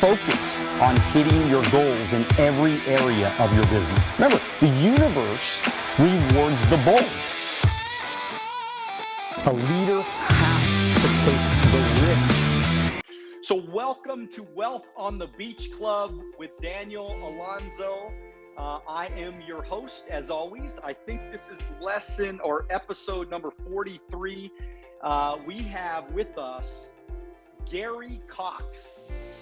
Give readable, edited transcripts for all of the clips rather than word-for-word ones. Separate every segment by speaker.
Speaker 1: focus on hitting your goals in every area of your business. Remember, the universe rewards the bold. A leader has to take the risks. So welcome to Wealth on the Beach Club with Daniel Alonzo. I am your host, as always. I think this is lesson or episode number 43. We have with us Gary Coxe,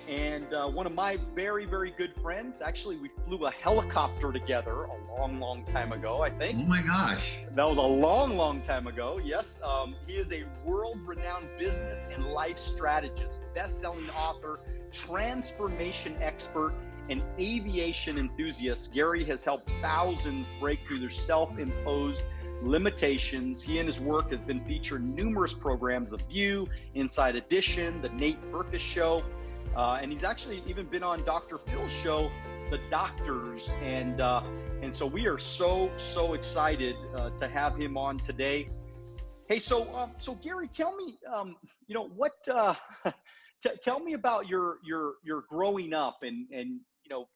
Speaker 1: and one of my very, very good friends. Actually, we flew a helicopter together a long time ago, I think.
Speaker 2: Oh my gosh.
Speaker 1: That was a long time ago, yes. He is a world-renowned business and life strategist, best-selling author, transformation expert, and aviation enthusiast. Gary has helped thousands break through their self-imposed limitations. He and his work have been featured in numerous programs, The View, Inside Edition, The Nate Berkus Show, and he's actually even been on Dr. Phil's show, The Doctors, and so we are so excited to have him on today. Hey, so Gary, tell me, tell me about your growing up and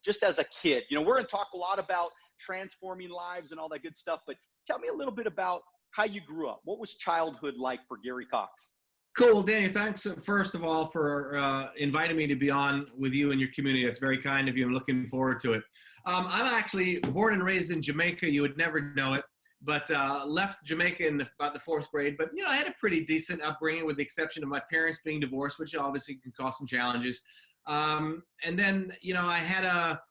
Speaker 1: just as a kid. We're going to talk a lot about transforming lives and all that good stuff, but tell me a little bit about how you grew up. What was childhood like for Gary Coxe?
Speaker 2: Cool, Danny. Thanks, first of all, for inviting me to be on with you and your community. That's very kind of you. I'm looking forward to it. I'm actually born and raised in Jamaica. You would never know it, but left Jamaica in about the 4th grade. But, I had a pretty decent upbringing with the exception of my parents being divorced, which obviously can cause some challenges. And then, I had a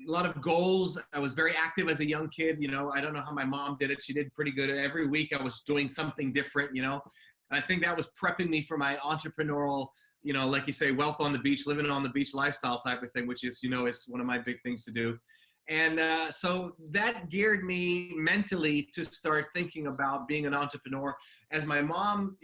Speaker 2: lot of goals. I was very active as a young kid. I don't know how my mom did it. She did pretty good. Every week I was doing something different, And I think that was prepping me for my entrepreneurial, like you say, wealth on the beach, living on the beach lifestyle type of thing, which is, is one of my big things to do. And so that geared me mentally to start thinking about being an entrepreneur. As my mom,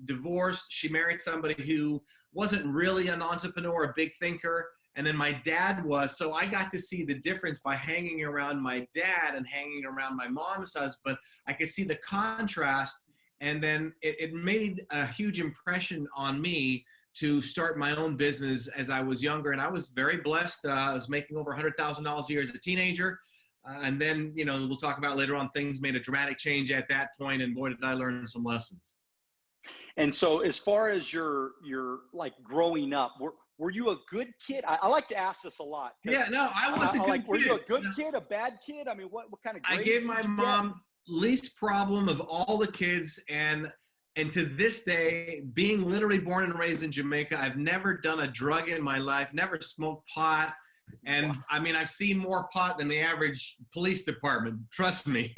Speaker 2: divorced, she married somebody who wasn't really an entrepreneur, a big thinker. And then my dad was, so I got to see the difference by hanging around my dad and hanging around my mom's husband. I could see the contrast, and then it made a huge impression on me to start my own business as I was younger. And I was very blessed. I was making over $100,000 a year as a teenager. And then, we'll talk about later on, things made a dramatic change at that point, and boy, did I learn some lessons.
Speaker 1: And so as far as your like growing up, were you a good kid? I like to ask this a lot.
Speaker 2: Yeah, no, I was a good kid.
Speaker 1: Were you a good kid, a bad kid? I mean, what kind of grades
Speaker 2: I gave my mom least problem of all the kids, and to this day, being literally born and raised in Jamaica, I've never done a drug in my life, never smoked pot. And I mean, I've seen more pot than the average police department, trust me.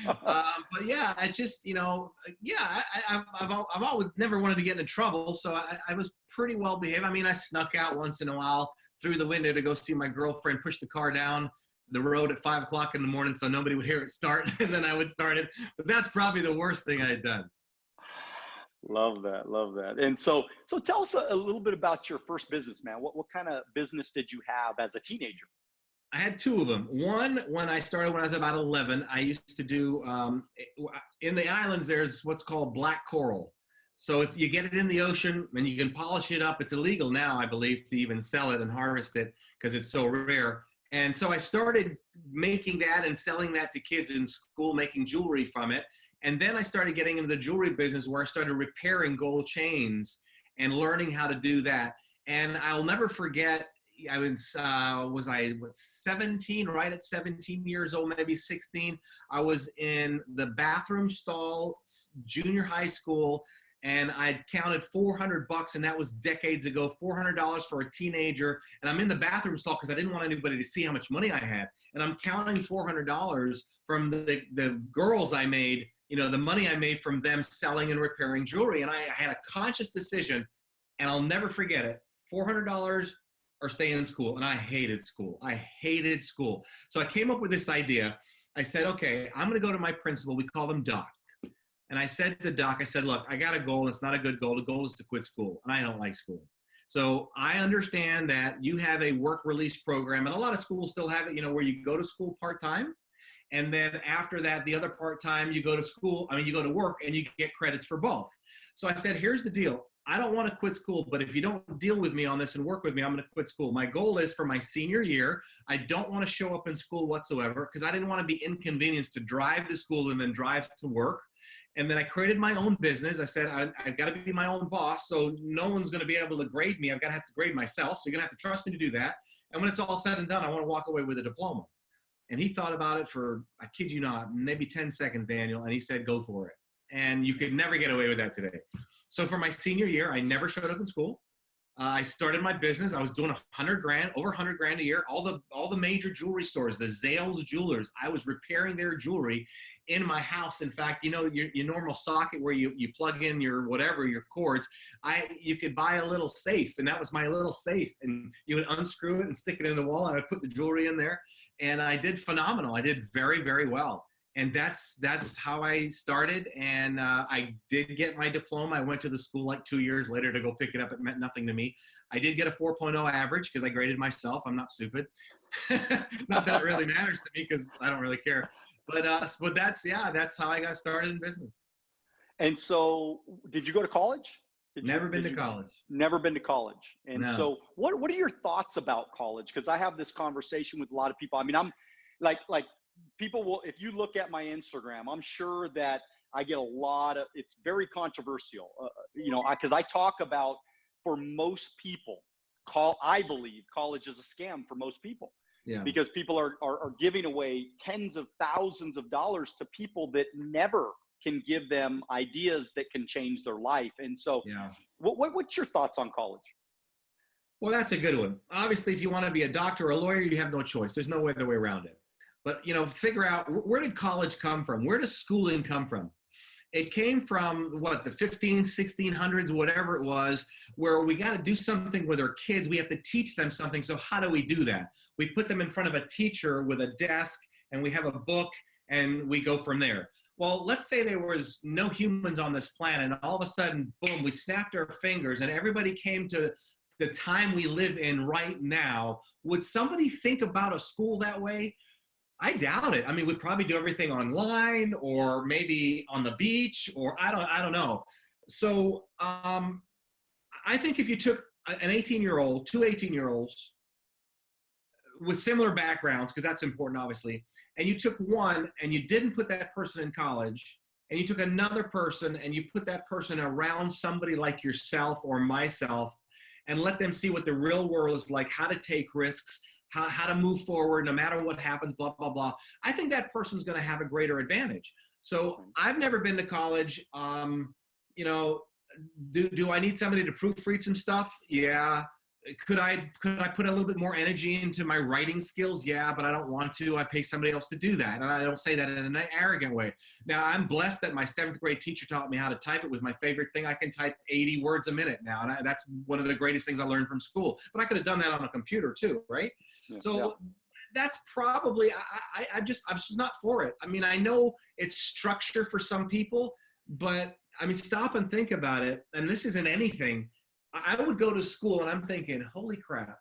Speaker 2: But yeah, I just, I've always never wanted to get into trouble. So I was pretty well behaved. I mean, I snuck out once in a while through the window to go see my girlfriend push the car down the road at 5 o'clock in the morning so nobody would hear it start, and then I would start it. But that's probably the worst thing I had done.
Speaker 1: Love that. And so tell us a little bit about your first business, man. What kind of business did you have as a teenager?
Speaker 2: I had 2 of them. One, when I started when I was about 11, I used to do, in the islands, there's what's called black coral. So if you get it in the ocean and you can polish it up, it's illegal now, I believe, to even sell it and harvest it because it's so rare. And so I started making that and selling that to kids in school, making jewelry from it. And then I started getting into the jewelry business where I started repairing gold chains and learning how to do that. And I'll never forget, I was 17, right at 17 years old, maybe 16. I was in the bathroom stall, junior high school, and I'd counted $400, and that was decades ago, $400 for a teenager. And I'm in the bathroom stall because I didn't want anybody to see how much money I had. And I'm counting $400 from the girls I made, the money I made from them selling and repairing jewelry. And I had a conscious decision, and I'll never forget it, $400 or stay in school. And I hated school. So I came up with this idea. I said, okay, I'm going to go to my principal. We called him Doc. And I said to Doc, look, I got a goal, and it's not a good goal. The goal is to quit school, and I don't like school. So I understand that you have a work release program, and a lot of schools still have it, where you go to school part-time, and then after that, the other part-time, you go to work, and you get credits for both. So I said, here's the deal. I don't want to quit school, but if you don't deal with me on this and work with me, I'm going to quit school. My goal is for my senior year, I don't want to show up in school whatsoever because I didn't want to be inconvenienced to drive to school and then drive to work. And then I created my own business. I said, I've got to be my own boss, so no one's going to be able to grade me. I've got to have to grade myself, so you're going to have to trust me to do that. And when it's all said and done, I want to walk away with a diploma. And he thought about it for, I kid you not, maybe 10 seconds, Daniel, and he said, go for it. And you could never get away with that today. So for my senior year, I never showed up in school. I started my business. I was doing over $100,000 a year. All the major jewelry stores, the Zales jewelers, I was repairing their jewelry in my house. In fact, you know, your normal socket where you plug in your whatever, your cords, you could buy a little safe, and that was my little safe. And you would unscrew it and stick it in the wall, and I'd put the jewelry in there. And I did phenomenal. I did very, very well. And that's how I started. And I did get my diploma. I went to the school like 2 years later to go pick it up. It meant nothing to me. I did get a 4.0 average because I graded myself. I'm not stupid. Not that it really matters to me because I don't really care. But that's how I got started in business.
Speaker 1: And so did you go to college?
Speaker 2: Never been to college.
Speaker 1: Never been to college. And
Speaker 2: No.
Speaker 1: so what are your thoughts about college? Because I have this conversation with a lot of people. I mean, I'm like people will, if you look at my Instagram, I'm sure that I get a lot of, it's very controversial, you know, because I talk about, for most people, I believe college is a scam for most people.
Speaker 2: Yeah.
Speaker 1: Because people are giving away tens of thousands of dollars to people that never can give them ideas that can change their life. And so what's your thoughts on college?
Speaker 2: Well, that's a good one. Obviously, if you want to be a doctor or a lawyer, you have no choice. There's no other way around it. But, you know, figure out, where did college come from? Where does schooling come from? It came from, what, the 1600s, whatever it was, where we got to do something with our kids. We have to teach them something. So how do we do that? We put them in front of a teacher with a desk, and we have a book, and we go from there. Well, let's say there was no humans on this planet, and all of a sudden, boom, we snapped our fingers, and everybody came to the time we live in right now. Would somebody think about a school that way? I doubt it. I mean, we'd probably do everything online, or maybe on the beach, or I don't know. So I think if you took an 18-year-old, two 18-year-olds with similar backgrounds, because that's important, obviously, and you took one and you didn't put that person in college, and you took another person and you put that person around somebody like yourself or myself, and let them see what the real world is like, how to take risks, how to move forward no matter what happens, blah, blah, blah. I think that person's going to have a greater advantage. So I've never been to college. You know, do I need somebody to proofread some stuff? Yeah. Could I put a little bit more energy into my writing skills? Yeah, but I don't want to. I pay somebody else to do that. And I don't say that in an arrogant way. Now, I'm blessed that my 7th grade teacher taught me how to type. It was my favorite thing. I can type 80 words a minute now. And that's one of the greatest things I learned from school. But I could have done that on a computer too, right? Yeah, so that's probably, I'm just not for it. I mean, I know it's structure for some people, but I mean, stop and think about it. And this isn't anything. I would go to school and I'm thinking, holy crap,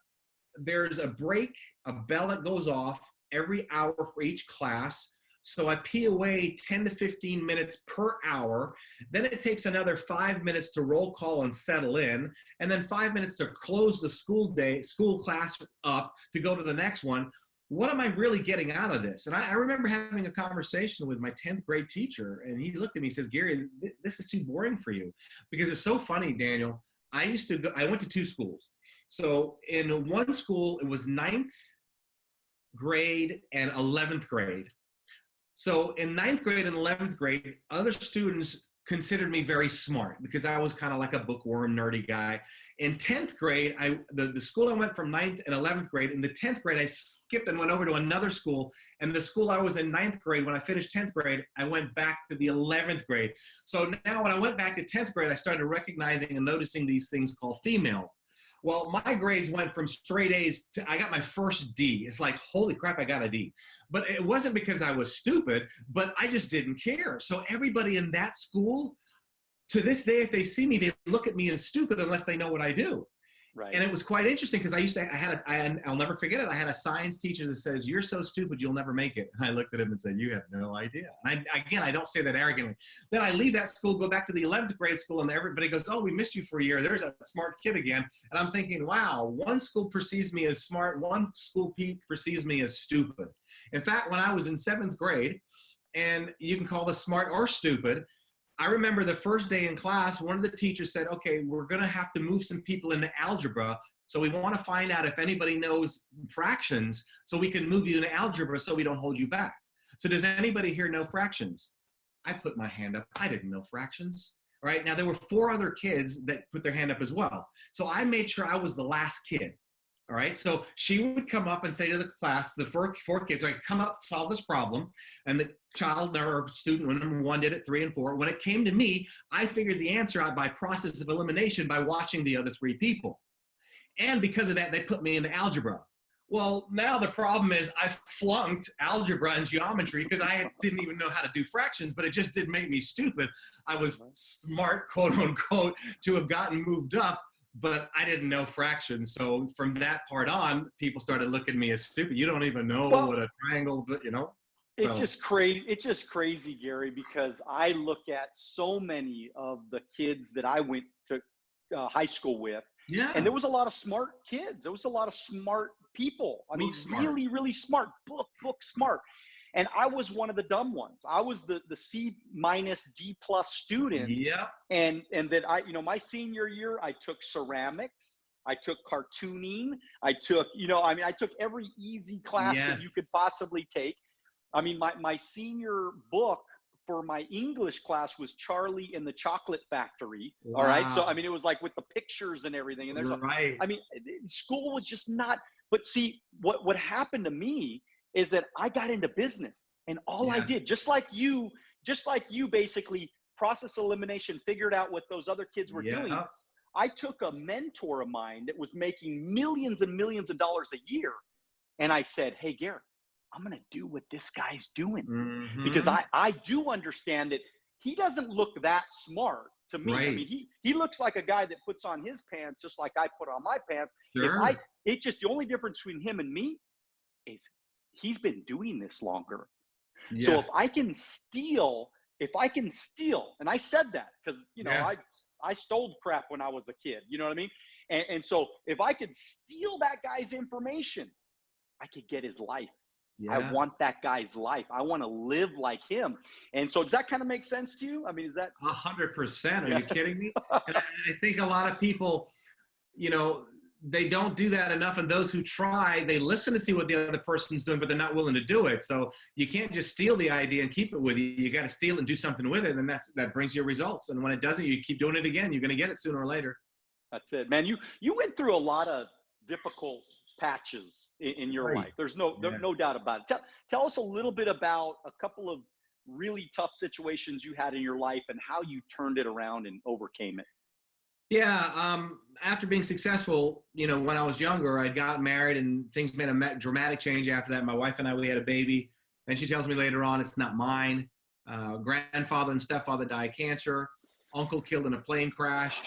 Speaker 2: there's a break, a bell that goes off every hour for each class. So I pee away 10 to 15 minutes per hour. Then it takes another 5 minutes to roll call and settle in. And then 5 minutes to close the school class up to go to the next one. What am I really getting out of this? And I remember having a conversation with my 10th grade teacher, and he looked at me and says, Gary, this is too boring for you. Because it's so funny, Daniel. I went to 2 schools. So in one school, it was 9th grade and 11th grade. So in 9th grade and 11th grade, other students considered me very smart because I was kind of like a bookworm, nerdy guy. In 10th grade, the school I went from 9th and 11th grade, in the 10th grade, I skipped and went over to another school. And the school I was in 9th grade, when I finished 10th grade, I went back to the 11th grade. So now when I went back to 10th grade, I started recognizing and noticing these things called female. Well, my grades went from straight A's to, I got my first D. It's like, holy crap, I got a D. But it wasn't because I was stupid, but I just didn't care. So everybody in that school, to this day, if they see me, they look at me as stupid unless they know what I do.
Speaker 1: Right.
Speaker 2: And it was quite interesting because I'll never forget it. I had a science teacher that says, "You're so stupid, you'll never make it." And I looked at him and said, "You have no idea." And I don't say that arrogantly. Then I leave that school, go back to the 11th grade school, and everybody goes, "Oh, we missed you for a year. There's a smart kid again." And I'm thinking, wow, one school perceives me as smart, one school perceives me as stupid. In fact, when I was in 7th grade, and you can call this smart or stupid, I remember the first day in class, one of the teachers said, "Okay, we're going to have to move some people into algebra. So we want to find out if anybody knows fractions so we can move you into algebra so we don't hold you back." So does anybody here know fractions? I put my hand up. I didn't know fractions. All right. Now, there were 4 other kids that put their hand up as well. So I made sure I was the last kid. All right. So she would come up and say to the class, the four kids, "All right, come up, solve this problem." And the child or student number 1 did it, 3 and 4. When it came to me, I figured the answer out by process of elimination by watching the other 3 people. And because of that, they put me into algebra. Well, now the problem is I flunked algebra and geometry because I didn't even know how to do fractions, but it just did make me stupid. I was smart, quote unquote, to have gotten moved up, but I didn't know fractions. So from that part on, people started looking at me as stupid. You don't even know what a triangle, but you know.
Speaker 1: It's just crazy. It's just crazy, Gary, because I look at so many of the kids that I went to high school with.
Speaker 2: Yeah.
Speaker 1: And there was a lot of smart kids. There was a lot of smart people. I mean, really, really smart, book smart. And I was one of the dumb ones. I was the C- D+ student.
Speaker 2: Yeah.
Speaker 1: And that my senior year, I took ceramics. I took cartooning. I took, I took every easy class that you could possibly take. I mean, my senior book for my English class was Charlie and the Chocolate Factory. Wow. All right. So, I mean, it was like with the pictures and everything. And there's school was just not, but see, what happened to me is that I got into business, and all I did, just like you basically process elimination, figured out what those other kids were doing. I took a mentor of mine that was making millions and millions of dollars a year. And I said, "Hey, Gary, I'm going to do what this guy's doing." Mm-hmm. Because I do understand that he doesn't look that smart to me. Right. I mean, he looks like a guy that puts on his pants just like I put on my pants. Sure. It's just the only difference between him and me is he's been doing this longer. Yes. So if I can steal, and I said that because, I stole crap when I was a kid, you know what I mean? And so if I could steal that guy's information, I could get his life. Yeah. I want that guy's life. I want to live like him. And so does that kind of make sense to you? I mean, is that
Speaker 2: 100%? Are you kidding me? And I think a lot of people, they don't do that enough. And those who try, they listen to see what the other person's doing, but they're not willing to do it. So you can't just steal the idea and keep it with you. You got to steal it and do something with it. And that brings you results. And when it doesn't, you keep doing it again. You're going to get it sooner or later.
Speaker 1: That's it, man. You went through a lot of difficult patches in your life. There's no doubt about it. Tell us a little bit about a couple of really tough situations you had in your life and how you turned it around and overcame it.
Speaker 2: Yeah. After being successful, when I was younger, I got married and things made a dramatic change after that. My wife and I, we had a baby, and she tells me later on, it's not mine. Grandfather and stepfather died of cancer. Uncle killed in a plane crash.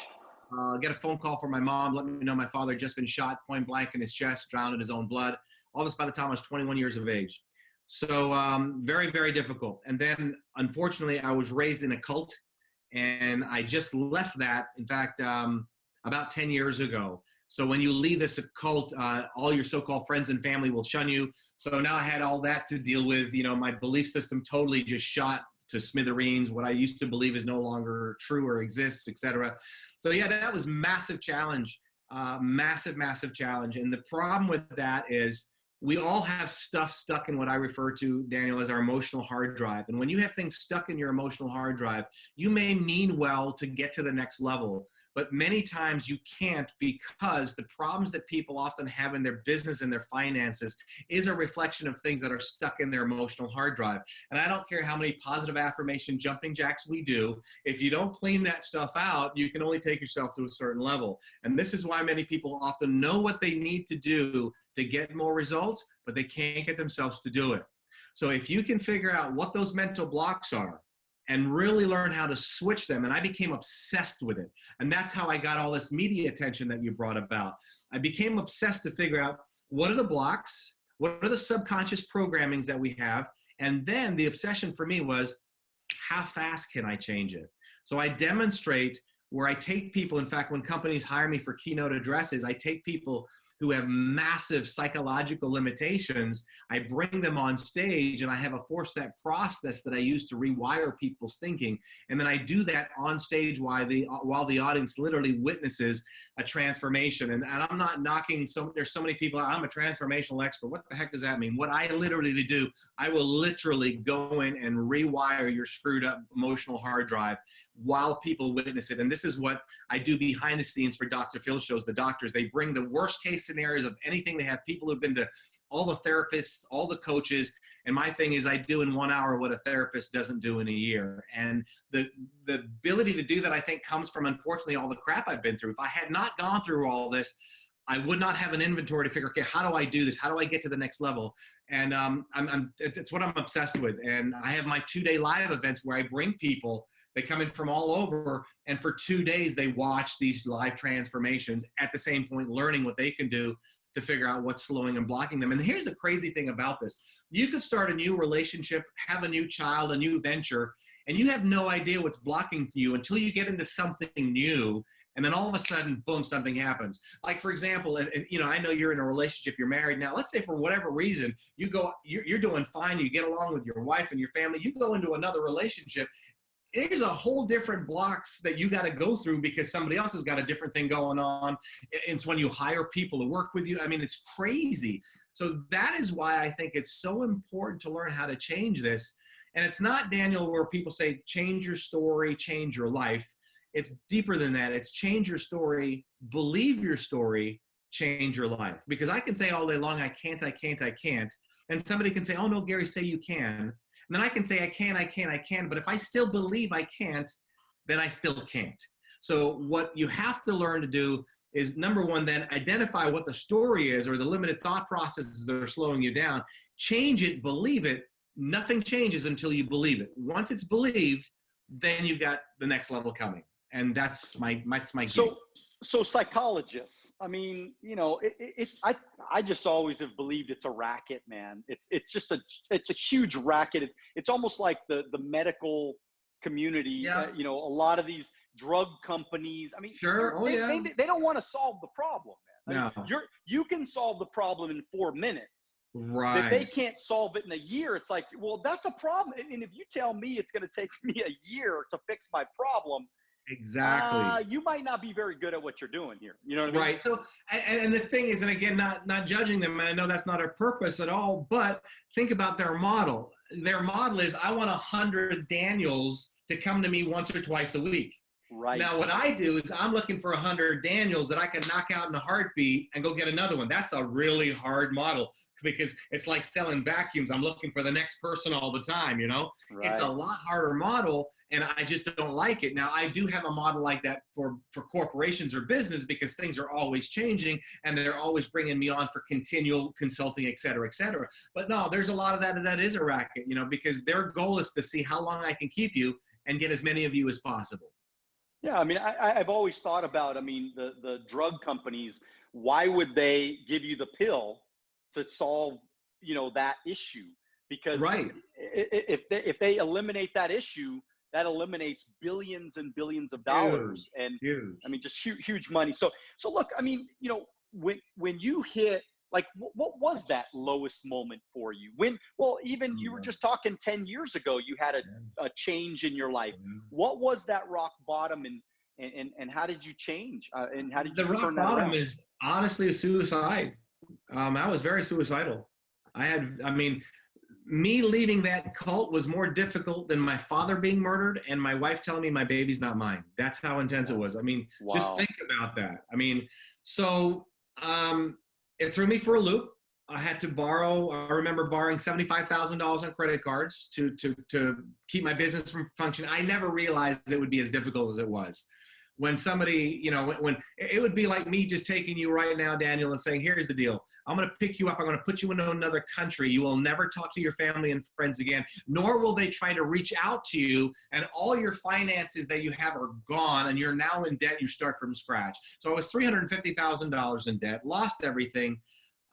Speaker 2: Get a phone call from my mom, let me know my father had just been shot point blank in his chest, drowned in his own blood. All this by the time I was 21 years of age. So very, very difficult. And then, unfortunately, I was raised in a cult, and I just left that, in fact, about 10 years ago. So when you leave this cult, all your so-called friends and family will shun you. So now I had all that to deal with. My belief system totally just shot to smithereens. What I used to believe is no longer true or exists, etc. So yeah, that was massive challenge, massive challenge. And the problem with that is we all have stuff stuck in what I refer to, Daniel, as our emotional hard drive. And when you have things stuck in your emotional hard drive, you may mean well to get to the next level, but many times you can't, because the problems that people often have in their business and their finances is a reflection of things that are stuck in their emotional hard drive. And I don't care how many positive affirmation jumping jacks we do, if you don't clean that stuff out, you can only take yourself to a certain level. And this is why many people often know what they need to do to get more results, but they can't get themselves to do it. So if you can figure out what those mental blocks are, and really learn how to switch them. And I became obsessed with it. And that's how I got all this media attention that you brought about. I became obsessed to figure out what are the blocks, what are the subconscious programmings that we have. And then the obsession for me was, how fast can I change it? So I demonstrate where I take people, in fact, when companies hire me for keynote addresses, I take people who have massive psychological limitations, I bring them on stage and I have a 4-step process that I use to rewire people's thinking. And then I do that on stage while the audience literally witnesses a transformation. And I'm not knocking, there's so many people, I'm a transformational expert. What the heck does that mean? What I literally do, I will literally go in and rewire your screwed up emotional hard drive while people witness it. And this is what I do behind the scenes for Dr. Phil shows. The doctors, they bring the worst case scenarios of anything. They have people who've been to all the therapists, all the coaches. And my thing is I do in 1 hour what a therapist doesn't do in a year. And the ability to do that, I think, comes from, unfortunately, all the crap I've been through. If I had not gone through all this, I would not have an inventory to figure, okay, how do I do this? How do I get to the next level? And it's what I'm obsessed with. And I have my 2-day live events where I bring people. They come in from all over, and for 2 days, they watch these live transformations at the same point, learning what they can do to figure out what's slowing and blocking them. And here's the crazy thing about this. You could start a new relationship, have a new child, a new venture, and you have no idea what's blocking you until you get into something new. And then all of a sudden, boom, something happens. Like, for example, I know you're in a relationship, you're married now. Let's say for whatever reason, you're doing fine, you get along with your wife and your family, you go into another relationship, there's a whole different blocks that you got to go through because somebody else has got a different thing going on. It's when you hire people to work with you. I mean, it's crazy. So that is why I think it's so important to learn how to change this. And it's not, Daniel, where people say, change your story, change your life. It's deeper than that. It's change your story, believe your story, change your life. Because I can say all day long, I can't. And somebody can say, oh no, Gary, say you can. And then I can say, I can. But if I still believe I can't, then I still can't. So what you have to learn to do is, number one, then identify what the story is or the limited thought processes that are slowing you down. Change it, believe it. Nothing changes until you believe it. Once it's believed, then you've got the next level coming. And that's my game.
Speaker 1: So psychologists, I mean, I just always have believed it's a racket, man. It's a huge racket. It's almost like the medical community.
Speaker 2: Yeah.
Speaker 1: A lot of these drug companies. I mean,
Speaker 2: sure. Oh, yeah.
Speaker 1: They don't want to solve the problem, man.
Speaker 2: No.
Speaker 1: You can solve the problem in 4 minutes.
Speaker 2: Right.
Speaker 1: If they can't solve it in a year, it's like, well, that's a problem. And if you tell me it's going to take me a year to fix my problem,
Speaker 2: exactly.
Speaker 1: You might not be very good at what you're doing here. You know what I mean?
Speaker 2: Right. So, and the thing is, and again, not judging them, and I know that's not our purpose at all, but think about their model. Their model is, I want 100 Daniels to come to me once or twice a week.
Speaker 1: Right.
Speaker 2: Now, what I do is I'm looking for 100 Daniels that I can knock out in a heartbeat and go get another one. That's a really hard model because it's like selling vacuums. I'm looking for the next person all the time, Right. It's a lot harder model, and I just don't like it. Now, I do have a model like that for corporations or business because things are always changing, and they're always bringing me on for continual consulting, et cetera, et cetera. But no, there's a lot of that is a racket, because their goal is to see how long I can keep you and get as many of you as possible.
Speaker 1: Yeah, I mean, I've always thought about, the drug companies, why would they give you the pill to solve, that issue? Because
Speaker 2: right.
Speaker 1: if they eliminate that issue, that eliminates billions and billions of dollars.
Speaker 2: Huge.
Speaker 1: Just huge money. So look, when you hit, like, what was that lowest moment for you? You were just talking 10 years ago, you had a change in your life. What was that rock bottom, and how did you change? And how did you turn that around? The rock bottom
Speaker 2: is honestly a suicide. I was very suicidal. Me leaving that cult was more difficult than my father being murdered and my wife telling me my baby's not mine. That's how intense it was.
Speaker 1: Wow.
Speaker 2: Just think about that. It threw me for a loop. I had to borrow. I remember borrowing $75,000 on credit cards to keep my business from functioning. I never realized it would be as difficult as it was. when somebody, you know, when it would be like me just taking you right now, Daniel, and saying, here's the deal. I'm going to pick you up. I'm going to put you into another country. You will never talk to your family and friends again, nor will they try to reach out to you. And all your finances that you have are gone, and you're now in debt. You start from scratch. So I was $350,000 in debt, lost everything.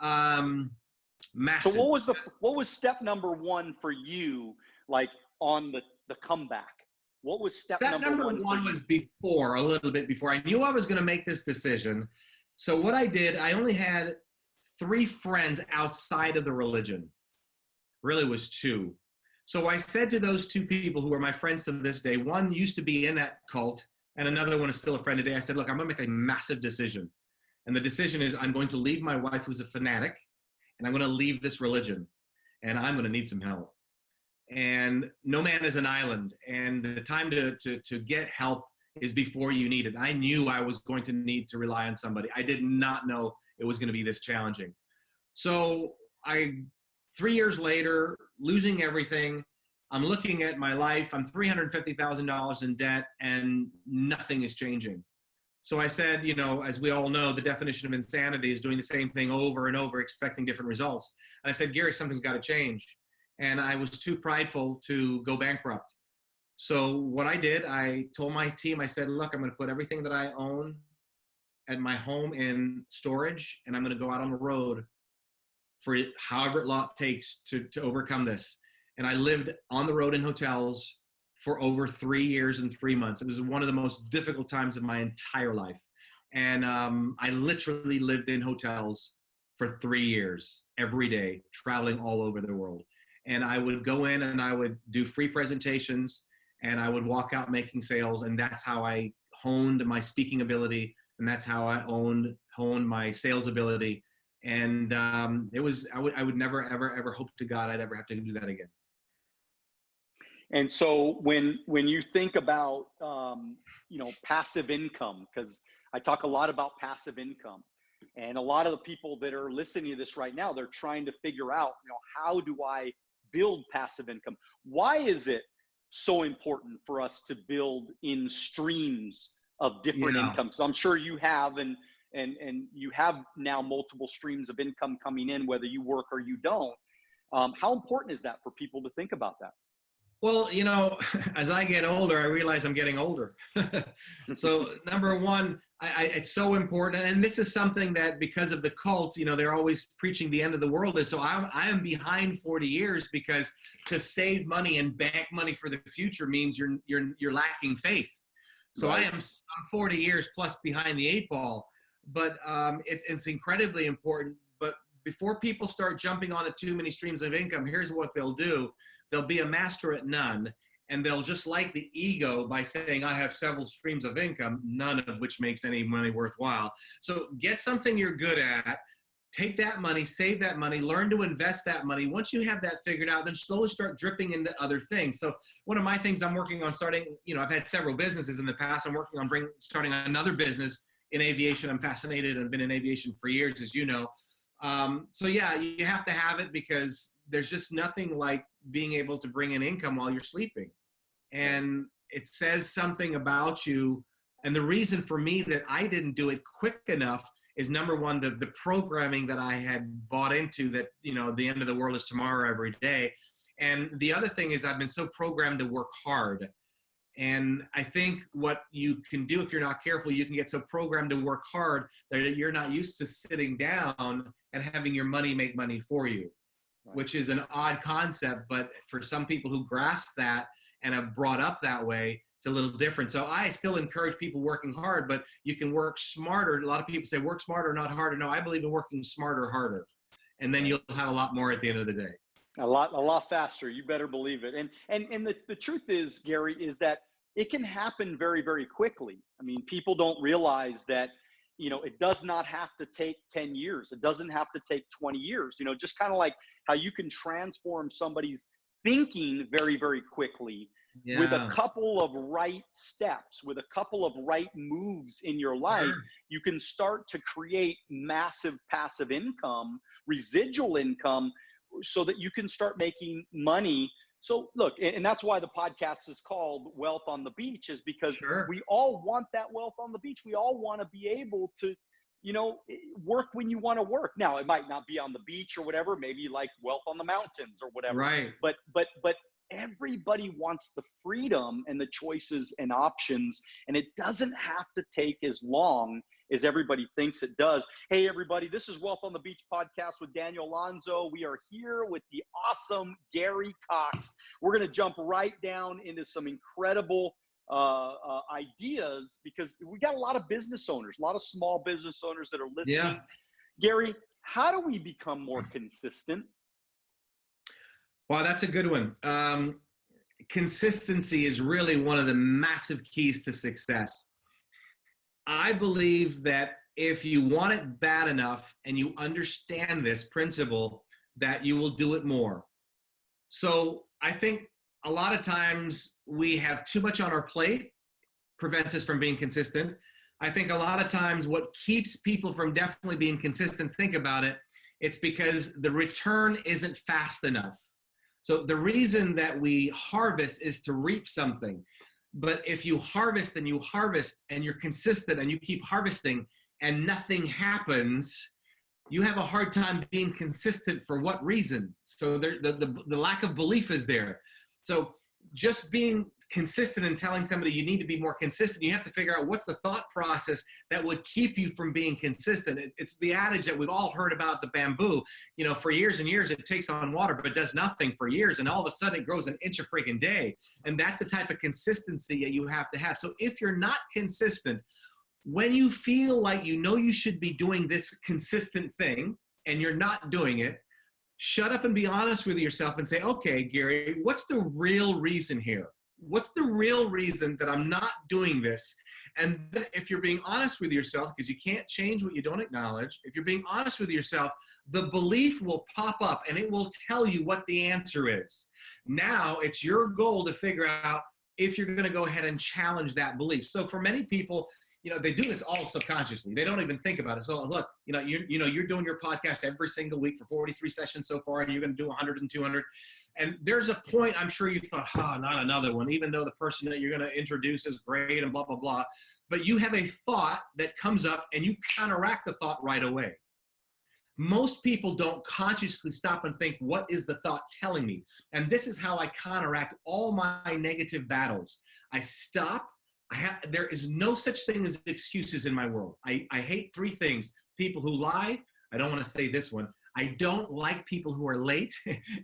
Speaker 2: Massive.
Speaker 1: So what was step number one for you, like on the comeback? What was step number one
Speaker 2: was before, a little bit before. I knew I was going to make this decision. So what I did, I only had 3 friends outside of the religion. Really was 2. So I said to those 2 people who are my friends to this day, one used to be in that cult and another one is still a friend today. I said, look, I'm going to make a massive decision. And the decision is I'm going to leave my wife, who's a fanatic, and I'm going to leave this religion, and I'm going to need some help. And no man is an island, and the time to get help is before you need it. I knew I was going to need to rely on somebody. I did not know it was going to be this challenging. So 3 years later, losing everything, I'm looking at my life. I'm $350,000 in debt, and nothing is changing. So I said, you know, as we all know, the definition of insanity is doing the same thing over and over, expecting different results. And I said, Gary, something's got to change. And I was too prideful to go bankrupt. So what I did, I told my team, I said, look, I'm going to put everything that I own at my home in storage, and I'm going to go out on the road for however long it takes to overcome this. And I lived on the road in hotels for over 3 years and 3 months. It was one of the most difficult times of my entire life. And I literally lived in hotels for 3 years, every day, traveling all over the world. And I would go in and I would do free presentations, and I would walk out making sales. And that's how I honed my speaking ability. And that's how I honed my sales ability. And I would never, ever hope to God I'd ever have to do that again.
Speaker 1: And so when you think about, you know, passive income, because I talk a lot about passive income, and a lot of the people that are listening to this right now, they're trying to figure out, you know, how do I build passive income? Why is it so important for us to build in streams of different incomes? So I'm sure you have, and you have now multiple streams of income coming in, whether you work or you don't. How important is that for people to think about that?
Speaker 2: Well, you know, as I get older, I realize I'm getting older. So number one, it's so important. And this is something that because of the cult, you know, they're always preaching the end of the world. And so I am behind 40 years because to save money and bank money for the future means you're lacking faith. So right. I'm 40 years plus behind the 8 ball, but it's incredibly important. But before people start jumping on too many streams of income, here's what they'll do. They'll be a master at none, and they'll just like the ego by saying, I have several streams of income, none of which makes any money worthwhile. So get something you're good at, take that money, save that money, learn to invest that money. Once you have that figured out, then slowly start dripping into other things. So one of my things I'm working on starting, you know, I've had several businesses in the past. I'm working on starting another business in aviation. I'm fascinated and been in aviation for years, as you know. So yeah, you have to have it because there's just nothing like being able to bring in income while you're sleeping. And it says something about you. And the reason for me that I didn't do it quick enough is number one, the programming that I had bought into that, you know, the end of the world is tomorrow every day. And the other thing is I've been so programmed to work hard. And I think what you can do if you're not careful, you can get so programmed to work hard that you're not used to sitting down and having your money make money for you, right. Which is an odd concept. But for some people who grasp that and have brought up that way, it's a little different. So I still encourage people working hard, but you can work smarter. A lot of people say work smarter, not harder. No, I believe in working smarter, harder. And then you'll have a lot more at the end of the day.
Speaker 1: A lot faster. You better believe it. And the truth is, Gary, is that it can happen very, very quickly. I mean, people don't realize that, you know, it does not have to take 10 years. It doesn't have to take 20 years, you know, just kind of like how you can transform somebody's thinking very, very quickly with a couple of right steps, with a couple of right moves in your life. Sure. You can start to create massive passive income, residual income, so that you can start making money So look, and that's why the podcast is called Wealth on the Beach, is because
Speaker 2: Sure.
Speaker 1: we all want that wealth on the beach. We all want to be able to, work when you want to work. Now, it might not be on the beach or whatever, maybe like wealth on the mountains or whatever.
Speaker 2: Right.
Speaker 1: But everybody wants the freedom and the choices and options, and it doesn't have to take as long as everybody thinks it does. Hey, everybody, this is Wealth on the Beach podcast with Daniel Alonzo. We are here with the awesome Gary Coxe. We're going to jump right down into some incredible ideas, because we got a lot of business owners, a lot of small business owners that are listening.
Speaker 2: Yeah.
Speaker 1: Gary, how do we become more consistent?
Speaker 2: Wow, that's a good one. Consistency is really one of the massive keys to success. I believe that if you want it bad enough and you understand this principle, that you will do it more. So I think a lot of times we have too much on our plate, prevents us from being consistent. I think a lot of times what keeps people from definitely being consistent, think about it, it's because the return isn't fast enough. So the reason that we harvest is to reap something. But if you harvest and you're consistent and you keep harvesting and nothing happens, you have a hard time being consistent. For what reason? So the lack of belief is there. So just being consistent and telling somebody you need to be more consistent, you have to figure out what's the thought process that would keep you from being consistent. It's the adage that we've all heard about, the bamboo. For years and years, it takes on water, but it does nothing for years. And all of a sudden it grows an inch a freaking day. And that's the type of consistency that you have to have. So if you're not consistent, when you feel like you should be doing this consistent thing and you're not doing it, shut up and be honest with yourself and say, okay, Gary, what's the real reason here? What's the real reason that I'm not doing this? And if you're being honest with yourself, because you can't change what you don't acknowledge, if you're being honest with yourself, the belief will pop up and it will tell you what the answer is. Now it's your goal to figure out if you're going to go ahead and challenge that belief. So for many people, they do this all subconsciously. They don't even think about it. So look, you're doing your podcast every single week for 43 sessions so far, and you're going to do 100 and 200. And there's a point, I'm sure you thought, not another one, even though the person that you're going to introduce is great and blah, blah, blah. But you have a thought that comes up and you counteract the thought right away. Most people don't consciously stop and think, what is the thought telling me? And this is how I counteract all my negative battles. I stop. There is no such thing as excuses in my world. I hate three things: people who lie. I don't want to say this one. I don't like people who are late.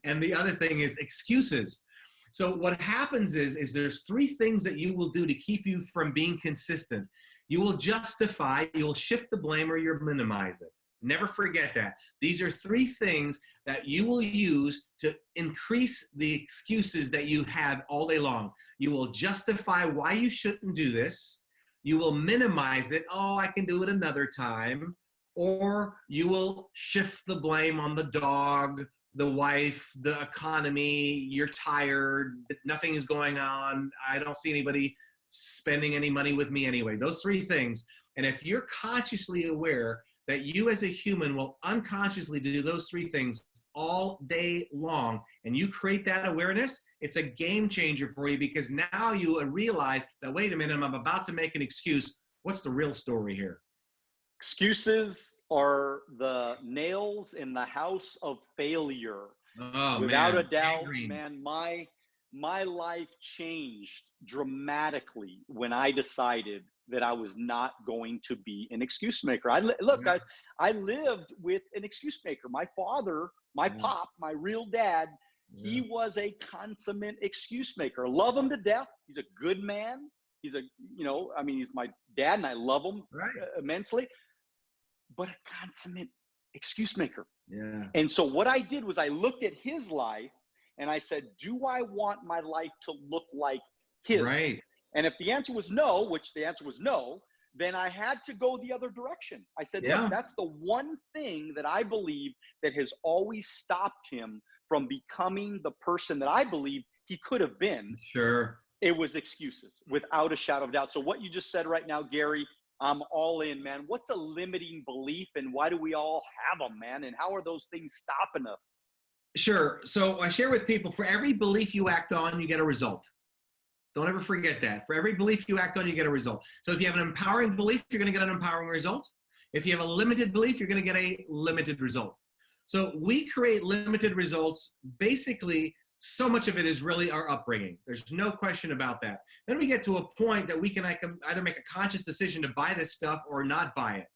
Speaker 2: And the other thing is excuses. So what happens is there's three things that you will do to keep you from being consistent. You will justify, you'll shift the blame, or you'll minimize it. Never forget that. These are three things that you will use to increase the excuses that you have all day long. You will justify why you shouldn't do this. You will minimize it. Oh, I can do it another time. Or you will shift the blame on the dog, the wife, the economy. You're tired. Nothing is going on. I don't see anybody spending any money with me anyway. Those three things. And if you're consciously aware that you as a human will unconsciously do those three things all day long, and you create that awareness, it's a game changer for you, because now you realize that, wait a minute, I'm about to make an excuse. What's the real story here?
Speaker 1: Excuses are the nails in the house of failure.
Speaker 2: Oh,
Speaker 1: without
Speaker 2: man.
Speaker 1: a doubt,
Speaker 2: Gangrene.
Speaker 1: man, my life changed dramatically when I decided that I was not going to be an excuse maker. Look, guys, I lived with an excuse maker. My father, my pop, my real dad, he was a consummate excuse maker. Love him to death. He's a good man. He's he's my dad, and I love him immensely, but a consummate excuse maker.
Speaker 2: Yeah.
Speaker 1: And so what I did was I looked at his life and I said, do I want my life to look like his?
Speaker 2: Right.
Speaker 1: And if the answer was no, which the answer was no, then I had to go the other direction. I said, look, that's the one thing that I believe that has always stopped him from becoming the person that I believe he could have been.
Speaker 2: Sure.
Speaker 1: It was excuses, without a shadow of doubt. So what you just said right now, Gary, I'm all in, man. What's a limiting belief, and why do we all have them, man? And how are those things stopping us?
Speaker 2: Sure. So I share with people, for every belief you act on, you get a result. Don't ever forget that. For every belief you act on, you get a result. So if you have an empowering belief, you're going to get an empowering result. If you have a limited belief, you're going to get a limited result. So we create limited results. Basically, so much of it is really our upbringing. There's no question about that. Then we get to a point that we can either make a conscious decision to buy this stuff or not buy it.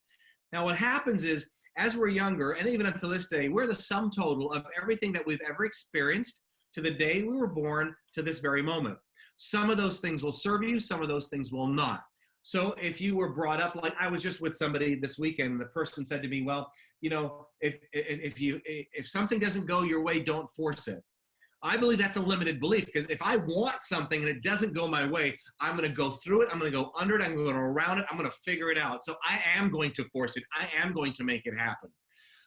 Speaker 2: Now, what happens is, as we're younger, and even until this day, we're the sum total of everything that we've ever experienced to the day we were born to this very moment. Some of those things will serve you, some of those things will not. So if you were brought up, like I was just with somebody this weekend, the person said to me, well, you know, if something doesn't go your way, don't force it. I believe that's a limited belief, because if I want something and it doesn't go my way, I'm going to go through it. I'm going to go under it. I'm going to go around it. I'm going to figure it out. So I am going to force it. I am going to make it happen.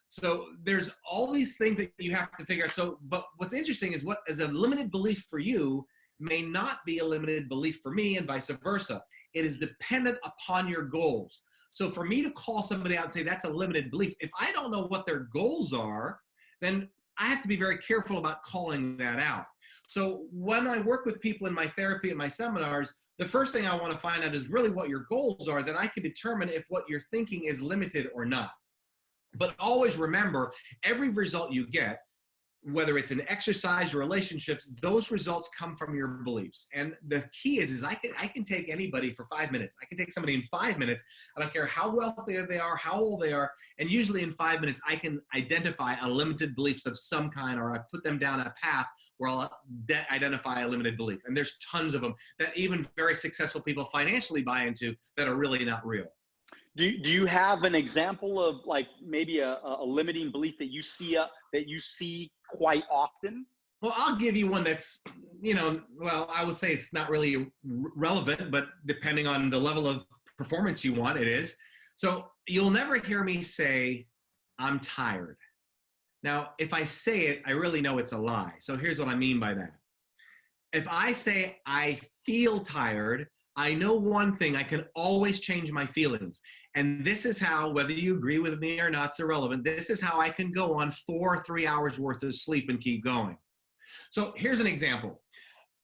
Speaker 2: So there's all these things that you have to figure out. So, but what's interesting is what is a limited belief for you may not be a limited belief for me, and vice versa. It is dependent upon your goals. So for me to call somebody out and say that's a limited belief, if I don't know what their goals are, then I have to be very careful about calling that out. So when I work with people in my therapy and my seminars, the first thing I want to find out is really what your goals are. Then I can determine if what you're thinking is limited or not. But always remember, every result you get, whether it's an exercise or relationships, those results come from your beliefs. And the key is I can take anybody for 5 minutes. I can take somebody in 5 minutes. I don't care how wealthy they are, how old they are. And usually in 5 minutes, I can identify a limited beliefs of some kind, or I put them down a path where I'll identify a limited belief. And there's tons of them that even very successful people financially buy into that are really not real.
Speaker 1: Do you have an example of like maybe a limiting belief that you see quite often?
Speaker 2: Well, I'll give you one that's, well, I would say it's not really relevant, but depending on the level of performance you want, it is. So you'll never hear me say, I'm tired. Now, if I say it, I really know it's a lie. So here's what I mean by that. If I say I feel tired, I know one thing: I can always change my feelings. And this is how, whether you agree with me or not, it's irrelevant. This is how I can go on 4 or 3 hours worth of sleep and keep going. So here's an example.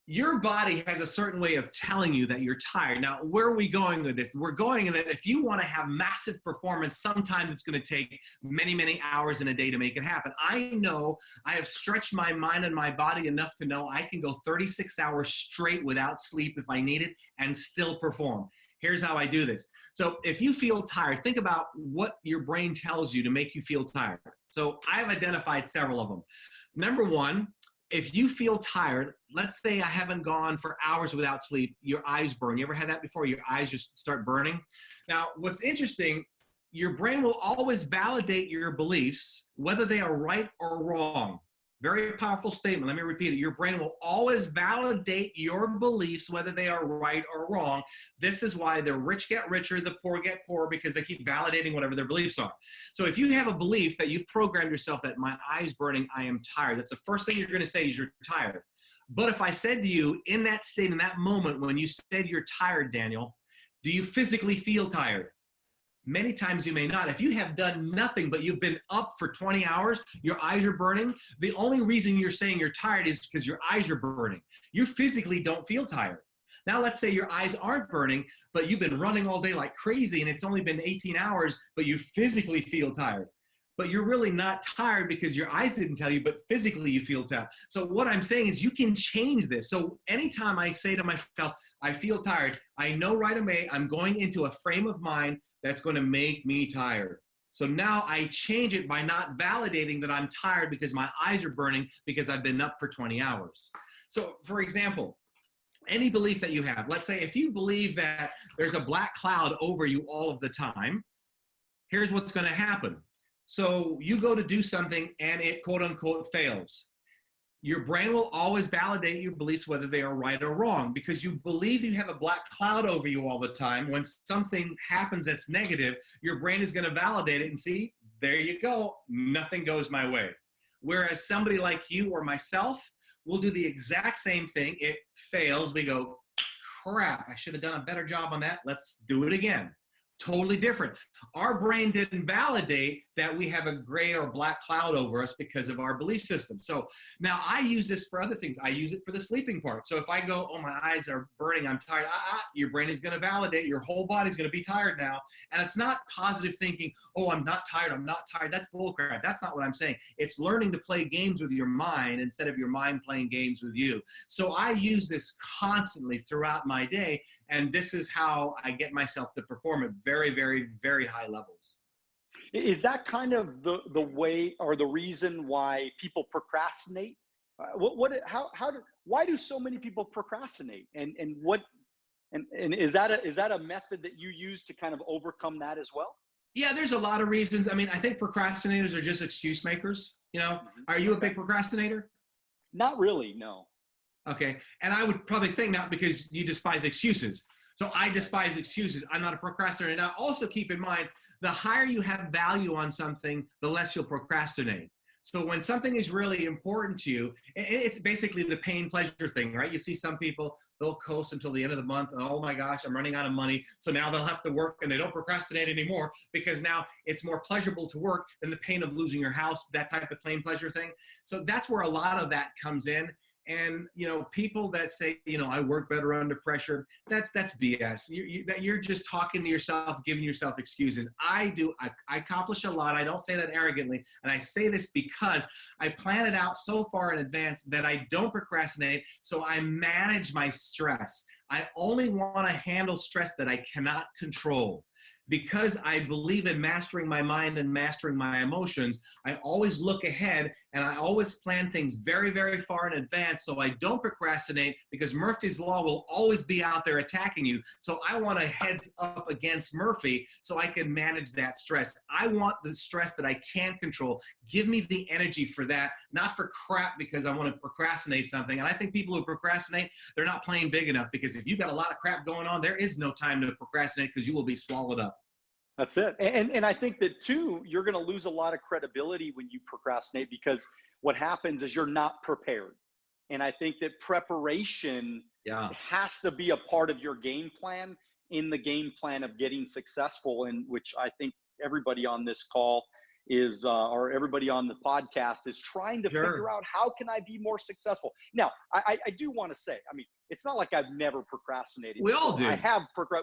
Speaker 2: Your body has a certain way of telling you that you're tired. Now, where are we going with this? We're going in that if you want to have massive performance, sometimes it's going to take many, many hours in a day to make it happen. I know I have stretched my mind and my body enough to know I can go 36 hours straight without sleep if I need it and still perform. Here's how I do this. So if you feel tired, think about what your brain tells you to make you feel tired. So I've identified several of them. Number one, if you feel tired, let's say I haven't gone for hours without sleep, your eyes burn. You ever had that before? Your eyes just start burning? Now, what's interesting, your brain will always validate your beliefs, whether they are right or wrong. Very powerful statement. Let me repeat it. Your brain will always validate your beliefs, whether they are right or wrong. This is why the rich get richer, the poor get poorer, because they keep validating whatever their beliefs are. So if you have a belief that you've programmed yourself that my eye's burning, I am tired, that's the first thing you're going to say is you're tired. But if I said to you in that state, in that moment, when you said you're tired, Daniel, do you physically feel tired? Many times you may not. If you have done nothing but you've been up for 20 hours, your eyes are burning, the only reason you're saying you're tired is because your eyes are burning. You physically don't feel tired. Now let's say your eyes aren't burning, but you've been running all day like crazy and it's only been 18 hours, but you physically feel tired. But you're really not tired because your eyes didn't tell you, but physically you feel tired. So what I'm saying is you can change this. So anytime I say to myself, I feel tired, I know right away I'm going into a frame of mind that's going to make me tired. So now I change it by not validating that I'm tired because my eyes are burning because I've been up for 20 hours. So for example, any belief that you have, let's say if you believe that there's a black cloud over you all of the time, here's what's going to happen. So you go to do something and it quote unquote fails. Your brain will always validate your beliefs, whether they are right or wrong, because you believe you have a black cloud over you all the time. When something happens that's negative, your brain is going to validate it and see, there you go, nothing goes my way. Whereas somebody like you or myself will do the exact same thing. It fails. We go, crap, I should have done a better job on that. Let's do it again. Totally different. Our brain didn't validate that we have a gray or black cloud over us because of our belief system. So now I use this for other things. I use it for the sleeping part. So if I go, oh, my eyes are burning, I'm tired, your brain is going to validate, your whole body's going to be tired now. And it's not positive thinking, oh, I'm not tired, I'm not tired. That's bullcrap. That's not what I'm saying. It's learning to play games with your mind instead of your mind playing games with you. So I use this constantly throughout my day, and this is how I get myself to perform at very, very, very high levels.
Speaker 1: Is that kind of the way or the reason why people procrastinate? Why do so many people procrastinate? And is that a method that you use to kind of overcome that as well?
Speaker 2: Yeah, there's a lot of reasons. I mean, I think procrastinators are just excuse makers. You know, are you a big procrastinator?
Speaker 1: Not really, no.
Speaker 2: Okay, and I would probably think not because you despise excuses. So I despise excuses. I'm not a procrastinator. Now, also keep in mind, the higher you have value on something, the less you'll procrastinate. So when something is really important to you, it's basically the pain pleasure thing, right? You see some people, they'll coast until the end of the month. Oh my gosh, I'm running out of money. So now they'll have to work, and they don't procrastinate anymore because now it's more pleasurable to work than the pain of losing your house, that type of pain pleasure thing. So that's where a lot of that comes in. And, you know, people that say, you know, I work better under pressure, that's BS. You're just talking to yourself, giving yourself excuses. I accomplish a lot. I don't say that arrogantly. And I say this because I plan it out so far in advance that I don't procrastinate. So I manage my stress. I only want to handle stress that I cannot control. Because I believe in mastering my mind and mastering my emotions, I always look ahead and I always plan things very, very far in advance so I don't procrastinate, because Murphy's Law will always be out there attacking you. So I want to heads up against Murphy so I can manage that stress. I want the stress that I can't control. Give me the energy for that, not for crap because I want to procrastinate something. And I think people who procrastinate, they're not playing big enough, because if you've got a lot of crap going on, there is no time to procrastinate because you will be swallowed up.
Speaker 1: That's it. And I think that too, you're going to lose a lot of credibility when you procrastinate, because what happens is you're not prepared. And I think that preparation has to be a part of your game plan, in the game plan of getting successful, in which I think everybody on this call is, or everybody on the podcast is trying to figure out, how can I be more successful? Now, I do want to say, I mean, it's not like I've never procrastinated.
Speaker 2: We all do.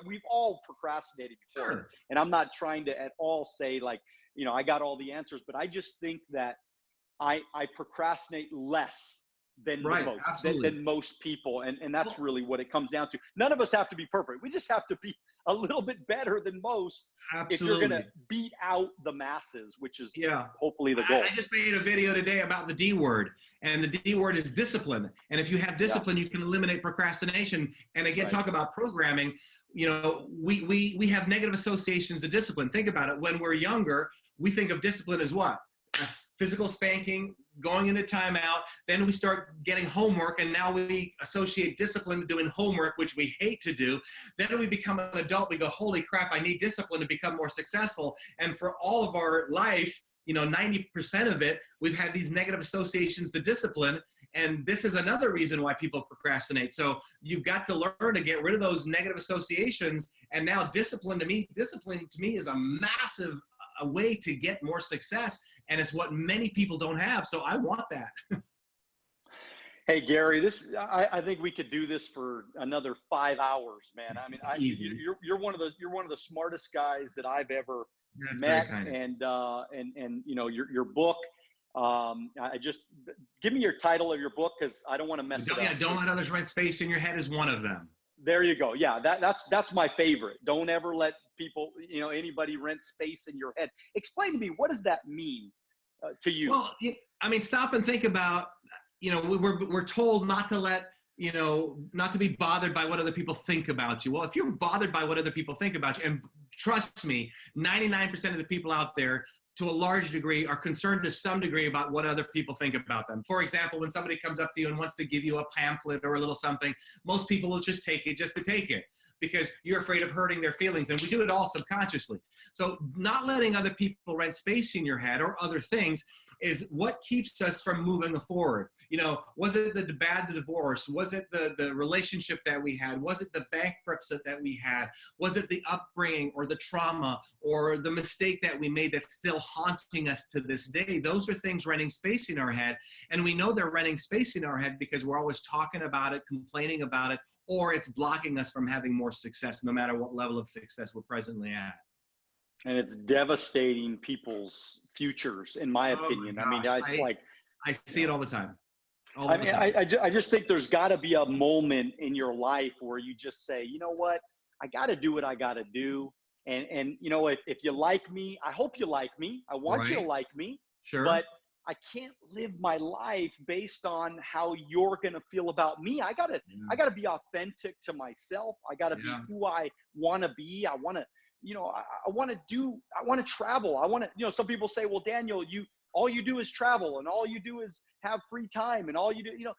Speaker 1: We've all procrastinated before.
Speaker 2: Sure.
Speaker 1: And I'm not trying to at all say like, you know, I got all the answers, but I just think that I procrastinate less than most people. And that's really what it comes down to. None of us have to be perfect. We just have to be a little bit better than most. Absolutely. If you're going to beat out the masses, which is hopefully the goal.
Speaker 2: I just made a video today about the D word, and the D word is discipline. And if you have discipline, you can eliminate procrastination. And again, talk about programming. You know, we have negative associations of discipline. Think about it. When we're younger, we think of discipline as what? As physical spanking, going into timeout. Then we start getting homework, and now we associate discipline to doing homework, which we hate to do. Then we become an adult. We go, holy crap, I need discipline to become more successful. And for all of our life, you know, 90% of it, we've had these negative associations to discipline. And this is another reason why people procrastinate. So you've got to learn to get rid of those negative associations. And now discipline to me is a massive way to get more success. And it's what many people don't have. So I want that.
Speaker 1: Hey, Gary, I think we could do this for another 5 hours, man. I mean, you're one of the smartest guys that I've ever met. And you know, your book, I just give me your title of your book, because I don't want to mess it up.
Speaker 2: Yeah, Don't Let Others Rent Space in Your Head is one of them.
Speaker 1: There you go. Yeah, that's my favorite. Don't ever let people, you know, anybody rent space in your head. Explain to me, what does that mean to you?
Speaker 2: Well, I mean, stop and think about, you know, we're told not to let, you know, not to be bothered by what other people think about you. Well, if you're bothered by what other people think about you, and trust me, 99% of the people out there, to a large degree, are concerned to some degree about what other people think about them. For example, when somebody comes up to you and wants to give you a pamphlet or a little something, most people will just take it just to take it, because you're afraid of hurting their feelings. And we do it all subconsciously. So not letting other people rent space in your head or other things is what keeps us from moving forward. You know, was it the bad divorce? Was it the relationship that we had? Was it the bankruptcy that we had? Was it the upbringing or the trauma or the mistake that we made that's still haunting us to this day? Those are things renting space in our head. And we know they're renting space in our head because we're always talking about it, complaining about it, or it's blocking us from having more success, no matter what level of success we're presently at.
Speaker 1: And it's devastating people's futures, in my opinion. I mean, it's like,
Speaker 2: I see it all the time.
Speaker 1: I just think there's got to be a moment in your life where you just say, you know what, I got to do what I got to do. And you know, if you like me, I hope you like me. I want you to like me.
Speaker 2: Sure.
Speaker 1: But I can't live my life based on how you're going to feel about me. I gotta be authentic to myself. I gotta be who I want to be. I want to, you know, I want to travel. I want to, you know, some people say, well, Daniel, all you do is travel and all you do is have free time and all you do, you know,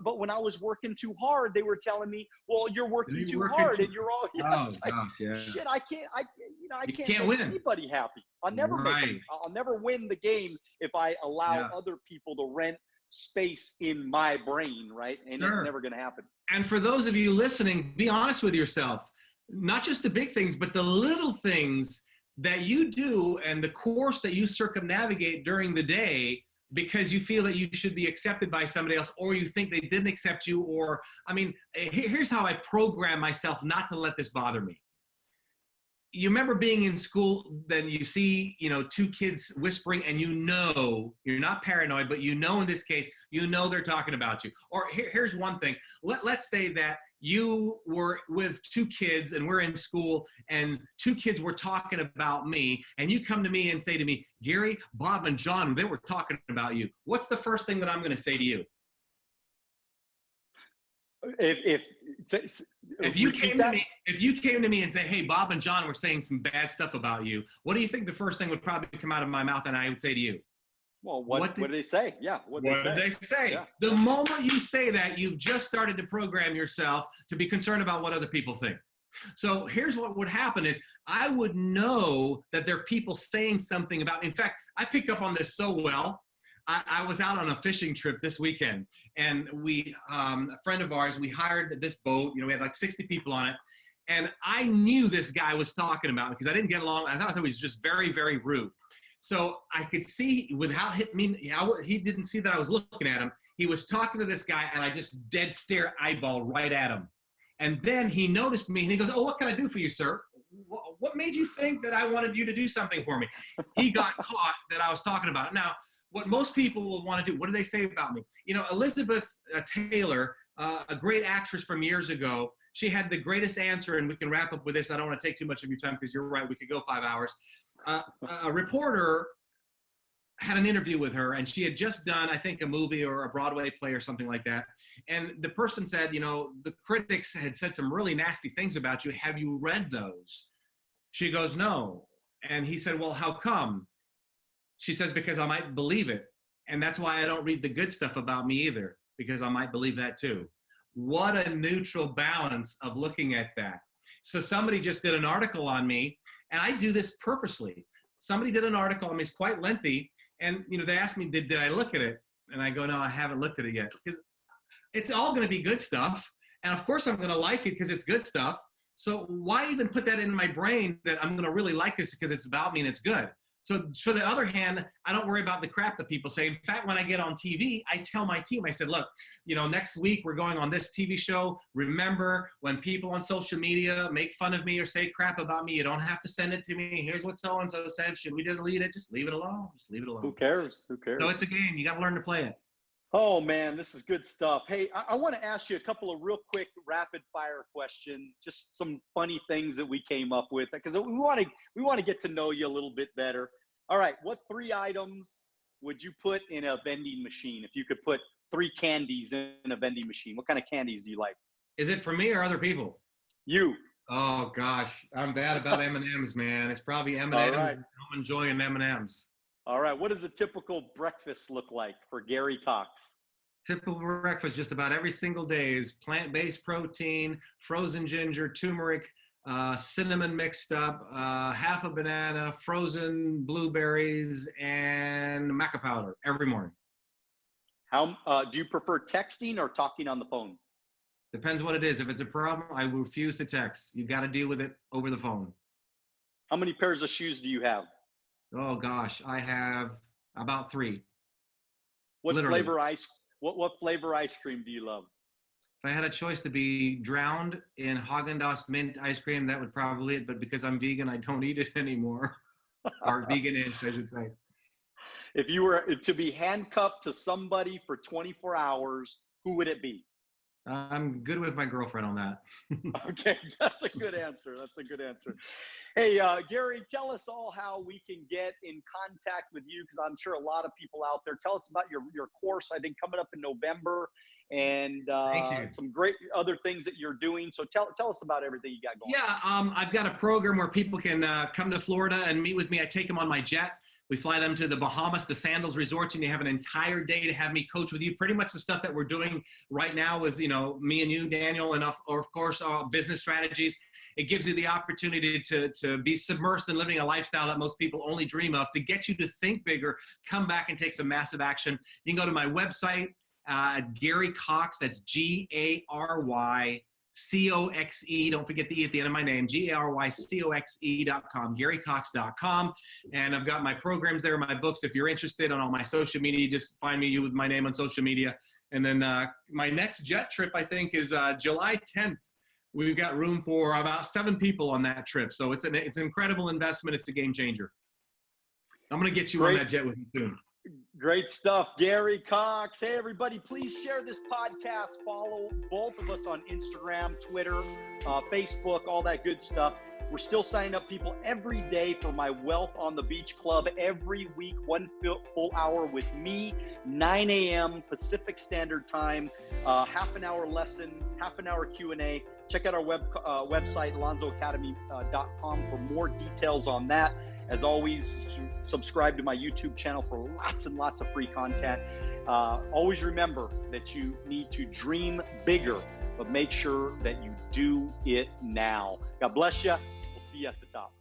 Speaker 1: but when I was working too hard, they were telling me, well, you're working too hard and you're all, shit, I can't make anybody happy. I'll never I'll never win the game if I allow other people to rent space in my brain, right? And it's never going to happen.
Speaker 2: And for those of you listening, be honest with yourself. Not just the big things, but the little things that you do and the course that you circumnavigate during the day because you feel that you should be accepted by somebody else, or you think they didn't accept you, or, I mean, here's how I program myself not to let this bother me. You remember being in school, then you see, you know, two kids whispering and you know, you're not paranoid, but you know, in this case, you know, they're talking about you. Or here's one thing. Let's say that you were with two kids and we're in school and two kids were talking about me, and you come to me and say to me, Gary, Bob, and John, they were talking about you. What's the first thing that I'm going to say to you? If you came to me and say, hey, Bob and John were saying some bad stuff about you, what do you think the first thing would probably come out of my mouth and I would say to you?
Speaker 1: Well, what did they say? Yeah.
Speaker 2: What did they say? Yeah. The moment you say that, you've just started to program yourself to be concerned about what other people think. So here's what would happen is I would know that there are people saying something about me. In fact, I picked up on this so well. I was out on a fishing trip this weekend, and a friend of ours, we hired this boat. You know, we had like 60 people on it. And I knew this guy was talking about me because I didn't get along. I thought he was just very, very rude. So I could see without he didn't see that I was looking at him. He was talking to this guy, and I just dead stare eyeball right at him. And then he noticed me, and he goes, oh, what can I do for you, sir? What made you think that I wanted you to do something for me? He got caught that I was talking about it. Now, what most people will want to do, what do they say about me? You know, Elizabeth Taylor, a great actress from years ago, she had the greatest answer, and we can wrap up with this. I don't want to take too much of your time because you're right, we could go 5 hours. A reporter had an interview with her, and she had just done, I think, a movie or a Broadway play or something like that. And the person said, you know, the critics had said some really nasty things about you. Have you read those? She goes, no. And he said, well, how come? She says, because I might believe it. And that's why I don't read the good stuff about me either, because I might believe that too. What a neutral balance of looking at that. So somebody just did an article on me, and I do this purposely. Somebody did an article on me, it's quite lengthy, and you know, they asked me, did I look at it? And I go, no, I haven't looked at it yet. Because it's all gonna be good stuff. And of course I'm gonna like it because it's good stuff. So why even put that in my brain that I'm gonna really like this because it's about me and it's good? So for the other hand, I don't worry about the crap that people say. In fact, when I get on TV, I tell my team, I said, look, you know, next week we're going on this TV show. Remember, when people on social media make fun of me or say crap about me, you don't have to send it to me. Here's what so-and-so said. Should we delete it? Just leave it alone. Just leave it alone.
Speaker 1: Who cares? Who cares?
Speaker 2: So it's a game. You got to learn to play it.
Speaker 1: Oh, man, this is good stuff. Hey, I want to ask you a couple of real quick rapid fire questions, just some funny things that we came up with, because we want to get to know you a little bit better. All right, what 3 items would you put in a vending machine if you could put 3 candies in a vending machine? What kind of candies do you like?
Speaker 2: Is it for me or other people?
Speaker 1: You.
Speaker 2: Oh, gosh. I'm bad about M&Ms, man. It's probably M&Ms. All right. I'm enjoying M&Ms.
Speaker 1: All right, what does a typical breakfast look like for Gary Coxe?
Speaker 2: Typical breakfast just about every single day is plant-based protein, frozen ginger, turmeric, cinnamon mixed up, half a banana, frozen blueberries, and maca powder every morning.
Speaker 1: How do you prefer texting or talking on the phone?
Speaker 2: Depends what it is. If it's a problem, I refuse to text. You got to deal with it over the phone.
Speaker 1: How many pairs of shoes do you have?
Speaker 2: Oh gosh, I have about 3.
Speaker 1: What
Speaker 2: Literally.
Speaker 1: flavor what flavor ice cream do you love?
Speaker 2: If I had a choice to be drowned in Haagen-Dazs mint ice cream, that would probably it. But because I'm vegan, I don't eat it anymore. Or vegan-ish, I should say.
Speaker 1: If you were to be handcuffed to somebody for 24 hours, who would it be?
Speaker 2: I'm good with my girlfriend on that.
Speaker 1: Okay, that's a good answer. That's a good answer. Hey, Gary, tell us all how we can get in contact with you, because I'm sure a lot of people out there. Tell us about your course, I think, coming up in November, and some great other things that you're doing. So tell us about everything you got going.
Speaker 2: Yeah, I've got a program where people can come to Florida and meet with me. I take them on my jet. We fly them to the Bahamas, the Sandals Resorts, and you have an entire day to have me coach with you. Pretty much the stuff that we're doing right now with, me and you, Daniel, and of course, business strategies. It gives you the opportunity to be submersed in living a lifestyle that most people only dream of, to get you to think bigger, come back and take some massive action. You can go to my website, Gary Coxe, that's GaryCoxe, don't forget the E at the end of my name, GaryCoxe.com, GaryCoxe.com. And I've got my programs there, my books. If you're interested on all my social media, just find me with my name on social media. And then my next jet trip, I think, is July 10th. We've got room for about 7 people on that trip. So it's an incredible investment. It's a game changer. I'm going to get you on that jet with me soon.
Speaker 1: Great stuff, Gary Coxe. Hey, everybody, please share this podcast. Follow both of us on Instagram, Twitter, Facebook, all that good stuff. We're still signing up people every day for my Wealth on the Beach Club. Every week, 1 full hour with me, 9 a.m. Pacific Standard Time, half an hour lesson, half an hour Q&A. Check out our website, alonzoacademy.com, for more details on that. As always, subscribe to my YouTube channel for lots and lots of free content. Always remember that you need to dream bigger, but make sure that you do it now. God bless you. We'll see you at the top.